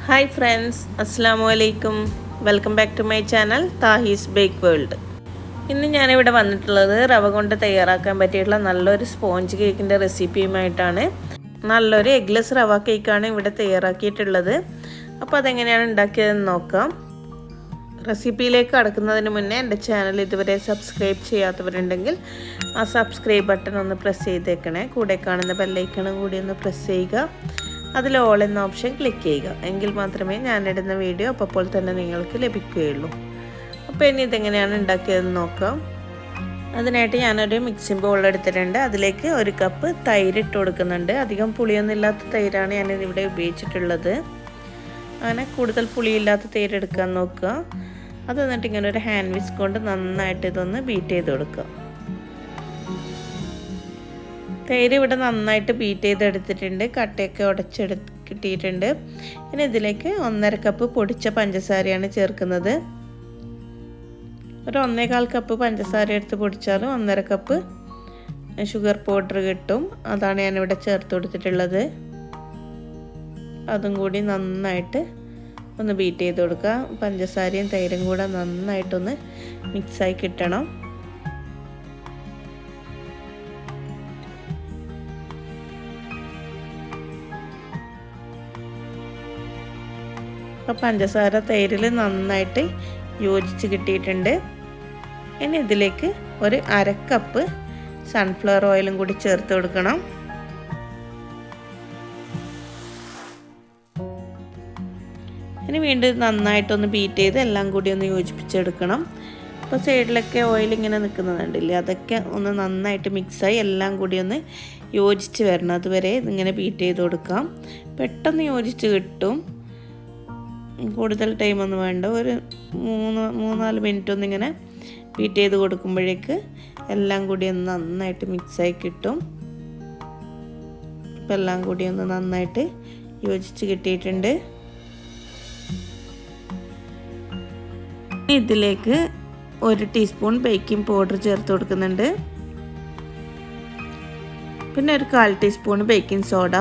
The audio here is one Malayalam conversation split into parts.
Hi friends, Assalamu alaikum. Welcome back to my channel THAHI'S Bake World. ഇന്ന് ഞാൻ ഇവിടെ വന്നിട്ടുള്ളത് റവ കൊണ്ട് തയ്യാറാക്കാൻ പറ്റിയിട്ടുള്ള നല്ലൊരു സ്പോഞ്ച് കേക്കിന്റെ റെസിപ്പിയുമായിട്ടാണ്. നല്ലൊരു എഗ്ലെസ് റവ കേക്കാണ് ഇവിടെ തയ്യാറാക്കിയിട്ടുള്ളത്. അപ്പോൾ അതെങ്ങനെയാണ് ഉണ്ടാക്കിയതെന്ന് നോക്കാം. റെസിപ്പിയിലേക്ക് കടക്കുന്നതിന് മുന്നേ എൻ്റെ ചാനൽ ഇതുവരെ സബ്സ്ക്രൈബ് ചെയ്യാത്തവരുണ്ടെങ്കിൽ ആ സബ്സ്ക്രൈബ് ബട്ടൺ ഒന്ന് പ്രസ് ചെയ്തേക്കണേ. കൂടെ കാണുന്ന ബെൽ ഐക്കൺ കൂടി ഒന്ന് പ്രസ് ചെയ്യുക. അതിൽ ഓൾ എന്ന ഓപ്ഷൻ ക്ലിക്ക് ചെയ്യുക. എങ്കിൽ മാത്രമേ ഞാനിടുന്ന വീഡിയോ അപ്പോൾ തന്നെ നിങ്ങൾക്ക് ലഭിക്കുകയുള്ളൂ. അപ്പോൾ ഇനി ഇതെങ്ങനെയാണ് ഉണ്ടാക്കിയതെന്ന് നോക്കാം. അതിനായിട്ട് ഞാനൊരു മിക്സിംഗ് ബൗൾ എടുത്തിട്ടുണ്ട്. അതിലേക്ക് 1 കപ്പ് തൈര് ഇട്ട് കൊടുക്കുന്നുണ്ട്. അധികം പുളിയൊന്നും ഇല്ലാത്ത തൈരാണ് ഞാനിവിടെ ഉപയോഗിച്ചിട്ടുള്ളത്. അങ്ങനെ കൂടുതൽ പുളിയില്ലാത്ത തൈര് എടുക്കാൻ നോക്കുക. അത് എന്നിട്ട് ഇങ്ങനെ ഒരു ഹാൻഡ് വിസ്ക് കൊണ്ട് നന്നായിട്ട് ഇതൊന്ന് ബീറ്റ് ചെയ്ത് കൊടുക്കുക. തൈര് ഇവിടെ നന്നായിട്ട് ബീറ്റ് ചെയ്തെടുത്തിട്ടുണ്ട്. കട്ടയൊക്കെ കിട്ടിയിട്ടുണ്ട്. ഇനി ഇതിലേക്ക് 1.5 കപ്പ് പൊടിച്ച പഞ്ചസാരയാണ് ചേർക്കുന്നത്. ഒരു 1.25 കപ്പ് പഞ്ചസാര എടുത്ത് പൊടിച്ചാലും 1.5 കപ്പ് ഷുഗർ പൗഡർ കിട്ടും. അതാണ് ഞാനിവിടെ ചേർത്ത് കൊടുത്തിട്ടുള്ളത്. അതും കൂടി നന്നായിട്ട് ഒന്ന് ബീറ്റ് ചെയ്ത് കൊടുക്കുക. പഞ്ചസാരയും തൈരും കൂടെ നന്നായിട്ടൊന്ന് മിക്സായി കിട്ടണം. അപ്പോൾ പഞ്ചസാര തൈരിൽ നന്നായിട്ട് യോജിച്ച് കിട്ടിയിട്ടുണ്ട്. ഇനി ഇതിലേക്ക് ഒരു 1/2 കപ്പ് സൺഫ്ലവർ ഓയിലും കൂടി ചേർത്ത് കൊടുക്കണം. ഇനി വീണ്ടും നന്നായിട്ടൊന്ന് ബീറ്റ് ചെയ്ത് എല്ലാം കൂടി ഒന്ന് യോജിപ്പിച്ചെടുക്കണം. അപ്പോൾ സൈഡിലൊക്കെ ഓയിൽ ഇങ്ങനെ നിൽക്കുന്നുണ്ടല്ലേ, അതൊക്കെ ഒന്ന് നന്നായിട്ട് മിക്സായി എല്ലാം കൂടി ഒന്ന് യോജിച്ച് വരണം. അതുവരെ ഇങ്ങനെ ബീറ്റ് ചെയ്ത് കൊടുക്കാം. പെട്ടെന്ന് യോജിച്ച് കിട്ടും. കൂടുതൽ ടൈമൊന്നും വേണ്ട. ഒരു 3-4 മിനിറ്റ് ഒന്നിങ്ങനെ ബീറ്റ് ചെയ്ത് കൊടുക്കുമ്പോഴേക്ക് എല്ലാം കൂടി ഒന്ന് നന്നായിട്ട് മിക്സായി കിട്ടും. ഇപ്പം എല്ലാം കൂടി ഒന്ന് നന്നായിട്ട് യോജിച്ച് കിട്ടിയിട്ടുണ്ട്. ഇതിലേക്ക് 1 ടീസ്പൂൺ ബേക്കിംഗ് പൗഡർ ചേർത്ത് കൊടുക്കുന്നുണ്ട്. പിന്നെ ഒരു 1/4 ടീസ്പൂൺ ബേക്കിംഗ് സോഡ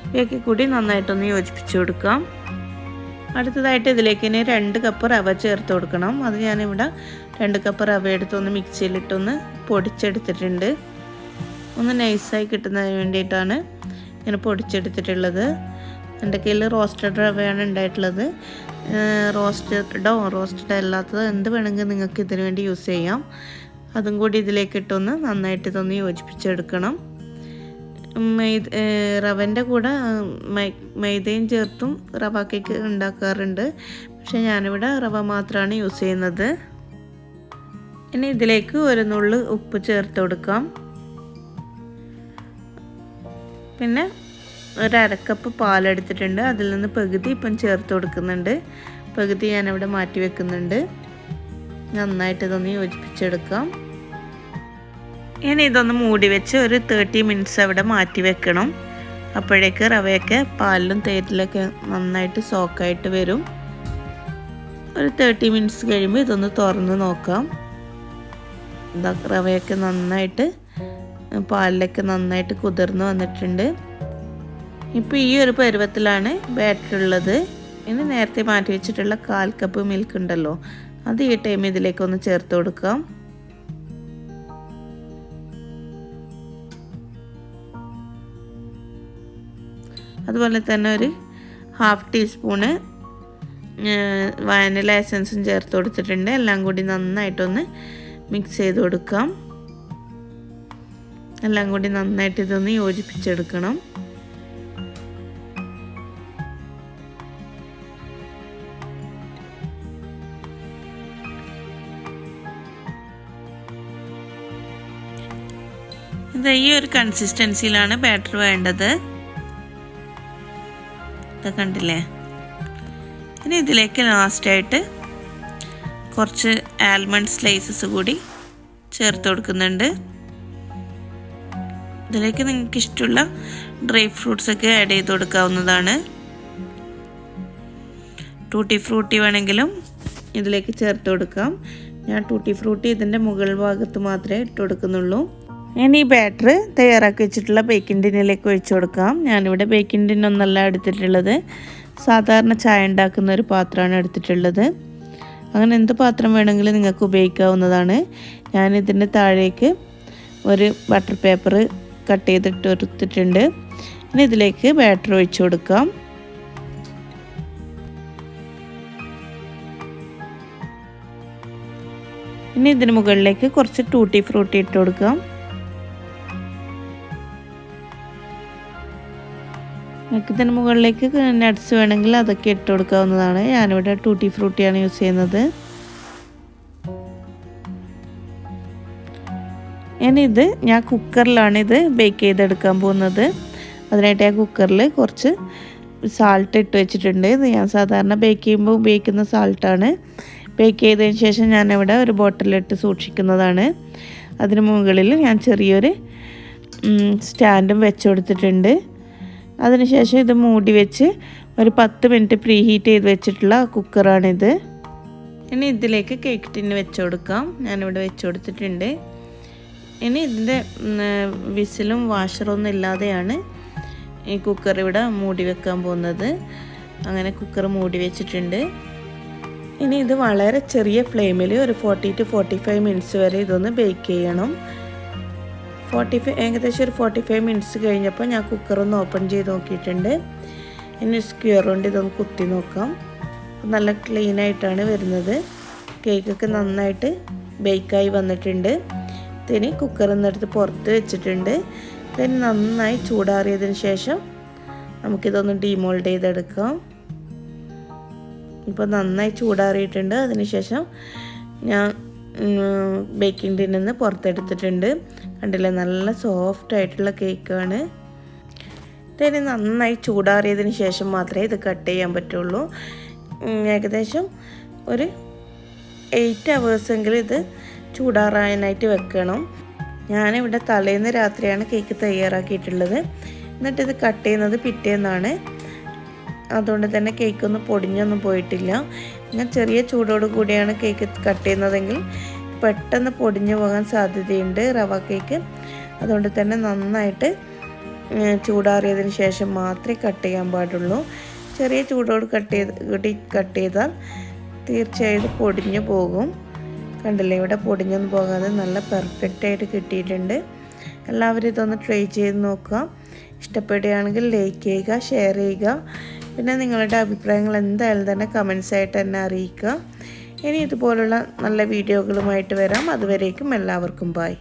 ഇവയൊക്കെ കൂടി നന്നായിട്ടൊന്ന് യോജിപ്പിച്ച് കൊടുക്കാം. അടുത്തതായിട്ട് ഇതിലേക്ക് ഇനി 2 കപ്പ് റവ ചേർത്ത് കൊടുക്കണം. അത് ഞാനിവിടെ 2 കപ്പ് റവ എടുത്തൊന്ന് മിക്സിയിലിട്ടൊന്ന് പൊടിച്ചെടുത്തിട്ടുണ്ട്. ഒന്ന് നൈസായി കിട്ടുന്നതിന് വേണ്ടിയിട്ടാണ് ഇങ്ങനെ പൊടിച്ചെടുത്തിട്ടുള്ളത്. എൻ്റെ കയ്യിൽ റോസ്റ്റഡ് റവയാണ് ഉണ്ടായിട്ടുള്ളത്. റോസ്റ്റഡ് അല്ലാത്തത് എന്ത് വേണമെങ്കിൽ നിങ്ങൾക്ക് ഇതിനു വേണ്ടി യൂസ് ചെയ്യാം. അതും കൂടി ഇതിലേക്ക് ഇട്ടൊന്ന് നന്നായിട്ട് ഇതൊന്ന് യോജിപ്പിച്ചെടുക്കണം. റവൻ്റെ കൂടെ മൈദയും ചേർത്തും റവ കേക്ക് ഉണ്ടാക്കാറുണ്ട്. പക്ഷേ ഞാനിവിടെ റവ മാത്രമാണ് യൂസ് ചെയ്യുന്നത്. ഇനി ഇതിലേക്ക് 1 നുള്ള് ഉപ്പ് ചേർത്ത് കൊടുക്കാം. പിന്നെ ഒരു 1/2 കപ്പ് പാലെടുത്തിട്ടുണ്ട്. അതിൽ നിന്ന് പകുതി ഇപ്പം ചേർത്ത് കൊടുക്കുന്നുണ്ട്. പകുതി ഞാനിവിടെ മാറ്റി വെക്കുന്നുണ്ട്. നന്നായിട്ട് ഇതൊന്ന് യോജിപ്പിച്ചെടുക്കാം. ഇനി ഇതൊന്ന് മൂടി വെച്ച് ഒരു 30 മിനിറ്റ്സ് അവിടെ മാറ്റി വെക്കണം. അപ്പോഴേക്ക് റവയൊക്കെ പാലിലും തേരിലൊക്കെ നന്നായിട്ട് സോക്കായിട്ട് വരും. ഒരു 30 മിനിറ്റ്സ് കഴിയുമ്പോൾ ഇതൊന്ന് തുറന്ന് നോക്കാം. റവയൊക്കെ നന്നായിട്ട് പാലിലൊക്കെ നന്നായിട്ട് കുതിർന്ന് വന്നിട്ടുണ്ട്. ഇപ്പോൾ ഈ ഒരു പരുവത്തിലാണ് ബാറ്റർ ഉള്ളത്. ഇനി നേരത്തെ മാറ്റി വെച്ചിട്ടുള്ള 1/4 കപ്പ് മിൽക്ക് ഉണ്ടല്ലോ, അത് ഈ ടൈം ഇതിലേക്കൊന്ന് ചേർത്ത് കൊടുക്കാം. അതുപോലെ തന്നെ ഒരു 1/2 ടീസ്പൂണ് വാനില എസൻസും ചേർത്ത് കൊടുത്തിട്ടുണ്ട്. എല്ലാം കൂടി നന്നായിട്ടൊന്ന് മിക്സ് ചെയ്ത് കൊടുക്കാം. എല്ലാം കൂടി നന്നായിട്ട് ഇതൊന്ന് യോജിപ്പിച്ചെടുക്കണം. ഇത് ഈ ഒരു കൺസിസ്റ്റൻസിയിലാണ് ബാറ്റർ വേണ്ടത്. കണ്ടില്ലേ? ഇനി ഇതിലേക്ക് ലാസ്റ്റായിട്ട് കുറച്ച് ആൽമണ്ട് സ്ലൈസസ് കൂടി ചേർത്ത് കൊടുക്കുന്നുണ്ട്. ഇതിലേക്ക് നിങ്ങൾക്ക് ഇഷ്ടമുള്ള ഡ്രൈ ഫ്രൂട്ട്സ് ഒക്കെ ആഡ് ചെയ്ത് കൊടുക്കാവുന്നതാണ്. ടൂട്ടി ഫ്രൂട്ടി വേണമെങ്കിലും ഇതിലേക്ക് ചേർത്ത് കൊടുക്കാം. ഞാൻ ടൂട്ടി ഫ്രൂട്ടി ഇതിൻ്റെ മുകൾ ഭാഗത്ത് മാത്രമേ ഇട്ട് കൊടുക്കുന്നുള്ളൂ. ഇനി ഈ ബാറ്റർ തയ്യാറാക്കി വെച്ചിട്ടുള്ള ബേക്കിംഗ് ടിന്നിലേക്ക് ഒഴിച്ചു കൊടുക്കാം. ഞാനിവിടെ ബേക്കിംഗ് ടിന്നൊന്നല്ല എടുത്തിട്ടുള്ളത്, സാധാരണ ചായ ഉണ്ടാക്കുന്ന ഒരു പാത്രമാണ് എടുത്തിട്ടുള്ളത്. അങ്ങനെ എന്ത് പാത്രം വേണമെങ്കിലും നിങ്ങൾക്ക് ഉപയോഗിക്കാവുന്നതാണ്. ഞാനിതിൻ്റെ താഴേക്ക് ഒരു ബട്ടർ പേപ്പർ കട്ട് ചെയ്തിട്ട് എടുത്തിട്ടുണ്ട്. ഇനി ഇതിലേക്ക് ബാറ്റർ ഒഴിച്ചു കൊടുക്കാം. ഇനി ഇതിന് മുകളിലേക്ക് കുറച്ച് ടൂട്ടി ഫ്രൂട്ടി ഇട്ട് കൊടുക്കാം. നിങ്ങൾക്ക് ഇതിന് മുകളിലേക്ക് നട്ട്സ് വേണമെങ്കിൽ അതൊക്കെ ഇട്ട് കൊടുക്കാവുന്നതാണ്. ഞാനിവിടെ ടൂട്ടി ഫ്രൂട്ടിയാണ് യൂസ് ചെയ്യുന്നത്. ഇനിയിത് ഞാൻ കുക്കറിലാണ് ഇത് ബേക്ക് ചെയ്തെടുക്കാൻ പോകുന്നത്. അതിനായിട്ട് ഞാൻ കുക്കറിൽ കുറച്ച് സാൾട്ട് ഇട്ട് വെച്ചിട്ടുണ്ട്. ഇത് ഞാൻ സാധാരണ ബേക്ക് ചെയ്യുമ്പോൾ ഉപയോഗിക്കുന്ന സാൾട്ടാണ്. ബേക്ക് ചെയ്തതിന് ശേഷം ഞാനിവിടെ ഒരു ബോട്ടിലിട്ട് സൂക്ഷിക്കുന്നതാണ്. അതിന് മുകളിൽ ഞാൻ ചെറിയൊരു സ്റ്റാൻഡും വെച്ച് കൊടുത്തിട്ടുണ്ട്. അതിനുശേഷം ഇത് മൂടി വെച്ച് ഒരു 10 മിനിറ്റ് പ്രീ ഹീറ്റ് ചെയ്ത് വെച്ചിട്ടുള്ള കുക്കറാണിത്. ഇനി ഇതിലേക്ക് കേക്ക് ടിന്ന് വെച്ച് കൊടുക്കാം. ഞാനിവിടെ വെച്ച് കൊടുത്തിട്ടുണ്ട്. ഇനി ഇതിൻ്റെ വിസിലും വാഷറൊന്നും ഇല്ലാതെയാണ് ഈ കുക്കർ ഇവിടെ മൂടി വെക്കാൻ പോകുന്നത്. അങ്ങനെ കുക്കർ മൂടി വെച്ചിട്ടുണ്ട്. ഇനി ഇത് വളരെ ചെറിയ ഫ്ലെയിമിൽ ഒരു 40 to 45 മിനിറ്റ്സ് വരെ ഇതൊന്ന് ബേക്ക് ചെയ്യണം. ഏകദേശം ഒരു 45 മിനിറ്റ്സ് കഴിഞ്ഞപ്പോൾ ഞാൻ കുക്കറൊന്ന് ഓപ്പൺ ചെയ്ത് നോക്കിയിട്ടുണ്ട്. ഇനി സ്ക്വയർ കൊണ്ട് ഇതൊന്ന് കുത്തി നോക്കാം. നല്ല ക്ലീനായിട്ടാണ് വരുന്നത്. കേക്കൊക്കെ നന്നായിട്ട് ബേക്കായി വന്നിട്ടുണ്ട്. ഇതിന് കുക്കറിൽ നിന്നെടുത്ത് പുറത്ത് വെച്ചിട്ടുണ്ട്. ഇതിന് നന്നായി ചൂടാറിയതിന് ശേഷം നമുക്കിതൊന്ന് ഡീമോൾഡ് ചെയ്തെടുക്കാം. ഇപ്പോൾ നന്നായി ചൂടാറിയിട്ടുണ്ട്. അതിനുശേഷം ഞാൻ ബേക്കിംഗ് ടിന്നിൽ നിന്ന് പുറത്തെടുത്തിട്ടുണ്ട്. കണ്ടില്ലേ, നല്ല സോഫ്റ്റ് ആയിട്ടുള്ള കേക്കാണ്. ഇതിന് നന്നായി ചൂടാറിയതിന് ശേഷം മാത്രമേ ഇത് കട്ട് ചെയ്യാൻ പറ്റുള്ളൂ. ഏകദേശം ഒരു 8 hours ഇത് ചൂടാറാനായിട്ട് വെക്കണം. ഞാനിവിടെ തലേന്ന് രാത്രിയാണ് കേക്ക് തയ്യാറാക്കിയിട്ടുള്ളത്. എന്നിട്ടിത് കട്ട് ചെയ്യുന്നത് പിറ്റേന്നാണ്. അതുകൊണ്ട് തന്നെ കേക്കൊന്നും പൊടിഞ്ഞൊന്നും പോയിട്ടില്ല. ഞാൻ ചെറിയ ചൂടോട് കൂടിയാണ് കേക്ക് കട്ട് ചെയ്യുന്നതെങ്കിൽ പെട്ടെന്ന് പൊടിഞ്ഞു പോകാൻ സാധ്യതയുണ്ട് റവ കേക്ക്. അതുകൊണ്ട് തന്നെ നന്നായിട്ട് ചൂടാറിയതിന് ശേഷം മാത്രമേ കട്ട് ചെയ്യാൻ പാടുള്ളൂ. ചെറിയ ചൂടോട് കട്ട് ചെയ്താൽ തീർച്ചയായും പൊടിഞ്ഞു പോകും. കണ്ടില്ലേ, ഇവിടെ പൊടിഞ്ഞൊന്നും പോകാതെ നല്ല പെർഫെക്റ്റായിട്ട് കിട്ടിയിട്ടുണ്ട്. എല്ലാവരും ഇതൊന്ന് ട്രൈ ചെയ്ത് നോക്കുക. ഇഷ്ടപ്പെടുകയാണെങ്കിൽ ലൈക്ക് ചെയ്യുക, ഷെയർ ചെയ്യുക. പിന്നെ നിങ്ങളുടെ അഭിപ്രായങ്ങൾ എന്തായാലും തന്നെ കമൻസ് ആയിട്ട് എന്നെ അറിയിക്കുക. ഇനി ഇതുപോലുള്ള നല്ല വീഡിയോകളുമായിട്ട് വരാം. അതുവരേക്കും എല്ലാവർക്കും ബൈ.